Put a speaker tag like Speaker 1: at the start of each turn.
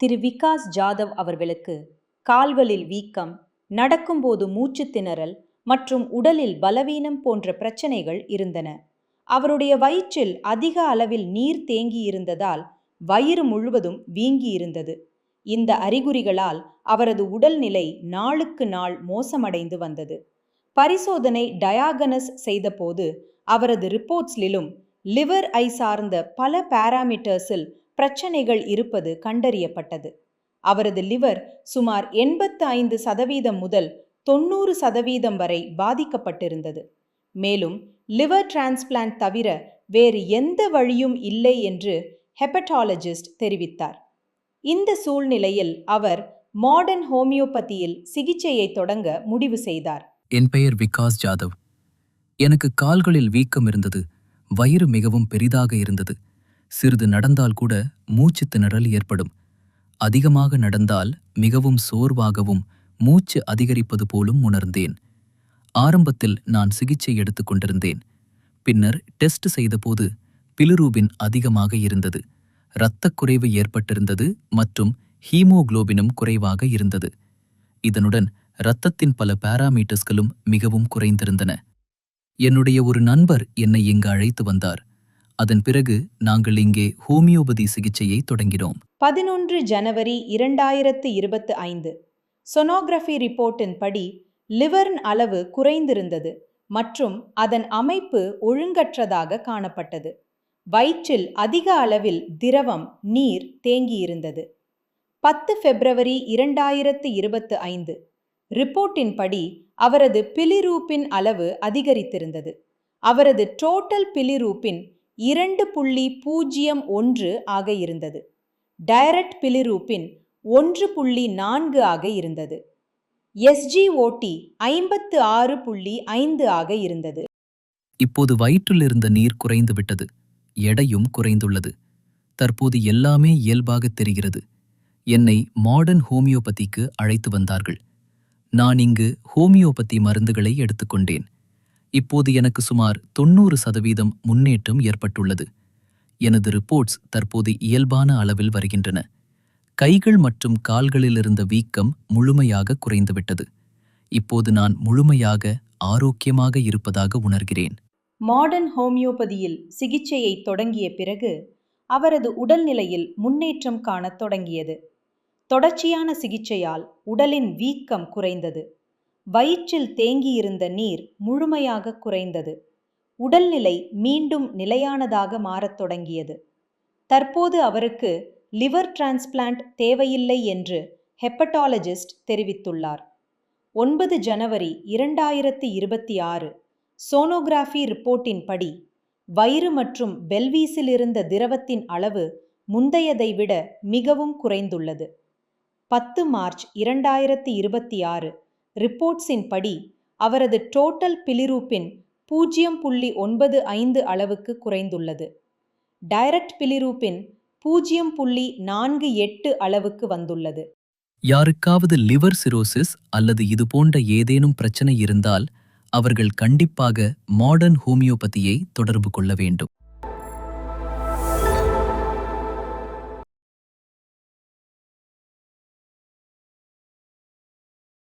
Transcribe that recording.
Speaker 1: திரு விகாஸ் ஜாதவ் அவர்களுக்கு கால்களில் வீக்கம், நடக்கும்போது மூச்சு திணறல் மற்றும் உடலில் பலவீனம் போன்ற பிரச்சனைகள் இருந்தன. அவருடைய வயிற்றில் அதிக அளவில் நீர் தேங்கியிருந்ததால் வயிறு முழுவதும் வீங்கியிருந்தது. இந்த அறிகுறிகளால் அவரது உடல்நிலை நாளுக்கு நாள் மோசமடைந்து வந்தது. பரிசோதனை டயாகனஸ் செய்தபோது அவரது ரிப்போர்ட்ஸிலும் லிவர் ஐ சார்ந்த பல பாராமீட்டர்ஸில் பிரச்சனைகள் இருப்பது கண்டறியப்பட்டது. அவரது லிவர் சுமார் 85% முதல் 90% வரை பாதிக்கப்பட்டிருந்தது. மேலும் லிவர் டிரான்ஸ்பிளான்ட் தவிர வேறு எந்த வழியும் இல்லை என்று ஹெப்படாலஜிஸ்ட் தெரிவித்தார். இந்த சூழ்நிலையில் அவர் மாடர்ன் ஹோமியோபதியில் சிகிச்சையை தொடங்க முடிவு செய்தார்.
Speaker 2: என் பெயர் விகாஸ் ஜாதவ். எனக்கு கால்களில் வீக்கம் இருந்தது. வயிறு மிகவும் பெரிதாக இருந்தது. சிறிது நடந்தால் கூட மூச்சு திணறல் ஏற்படும். அதிகமாக நடந்தால் மிகவும் சோர்வாகவும் மூச்சு அதிகரிப்பது போலும் உணர்ந்தேன். ஆரம்பத்தில் நான் சிகிச்சை எடுத்துக் கொண்டிருந்தேன். பின்னர் டெஸ்ட் செய்தபோது பிலிரூபின் அதிகமாக இருந்தது. இரத்தக் குறைவு ஏற்பட்டிருந்தது மற்றும் ஹீமோகுளோபினும் குறைவாக இருந்தது. இதனுடன் இரத்தத்தின் பல பாராமீட்டர்ஸ்களும் மிகவும் குறைந்திருந்தன. என்னுடைய ஒரு நண்பர் என்னை இங்கு அழைத்து வந்தார். அதன் பிறகு நாங்கள் இங்கே ஹோமியோபதி சிகிச்சையை தொடங்கினோம்.
Speaker 1: 11 ஜனவரி 2025 சொனோகிராஃபி ரிப்போர்ட்டின் படி லிவரின் அளவு குறைந்திருந்தது மற்றும் அதன் அமைப்பு ஒழுங்கற்றதாக காணப்பட்டது. வயிற்றில் அதிக அளவில் திரவம் நீர் தேங்கியிருந்தது. 10 பிப்ரவரி 2025 ரிப்போர்ட்டின் படி அவரது பிலிரூபின் அளவு அதிகரித்திருந்தது. அவரது டோட்டல் பிலிரூபின் 2.01 ஆக இருந்தது. டைரக்ட் பிலிரூபின் 1.4 ஆக இருந்தது. SGOT 56.5 ஆக இருந்தது.
Speaker 2: இப்போது வயிற்றில் இருந்த நீர் குறைந்து விட்டது. எடையும் குறைந்துள்ளது. தற்போது எல்லாமே இயல்பாக தெரிகிறது. என்னை மாடர்ன் ஹோமியோபதிக்கு அழைத்து வந்தார்கள். நான் இங்கு ஹோமியோபதி மருந்துகளை எடுத்துக்கொண்டேன். இப்போது எனக்கு சுமார் 90% முன்னேற்றம் ஏற்பட்டுள்ளது. எனது ரிப்போர்ட்ஸ் தற்போது இயல்பான அளவில் வருகின்றன. கைகள் மற்றும் கால்களில் இருந்த வீக்கம் முழுமையாக குறைந்துவிட்டது. இப்போது நான் முழுமையாக ஆரோக்கியமாக இருப்பதாக உணர்கிறேன்.
Speaker 1: மாடர்ன் ஹோமியோபதியில் சிகிச்சையை தொடங்கிய பிறகு அவரது உடல்நிலையில் முன்னேற்றம் காணத் தொடங்கியது. தொடர்ச்சியான சிகிச்சையால் உடலின் வீக்கம் குறைந்தது. வயிற்றில் தேங்கியிருந்த நீர் முழுமையாக குறைந்தது. உடல்நிலை மீண்டும் நிலையானதாக மாறத் தொடங்கியது. தற்போது அவருக்கு லிவர் டிரான்ஸ்பிளான்ட் தேவையில்லை என்று ஹெப்படாலஜிஸ்ட் தெரிவித்துள்ளார். 9 ஜனவரி 2026 சோனோகிராஃபி ரிப்போர்ட்டின் படி வயிறு மற்றும் பெல்வீஸில் இருந்த திரவத்தின் அளவு முந்தையதை விட மிகவும் குறைந்துள்ளது. 10 மார்ச் 2026 ரிப்போர்ட்ஸின் படி அவரது டோட்டல் பிலிரூபின் 0.95 அளவுக்கு குறைந்துள்ளது. டைரக்ட் பிலிரூபின் 0.48 அளவுக்கு வந்துள்ளது.
Speaker 2: யாருக்காவது லிவர் சிரோசிஸ் அல்லது இதுபோன்ற ஏதேனும் பிரச்சனை இருந்தால் அவர்கள் கண்டிப்பாக மாடர்ன் ஹோமியோபதியை தொடர்பு கொள்ள வேண்டும்.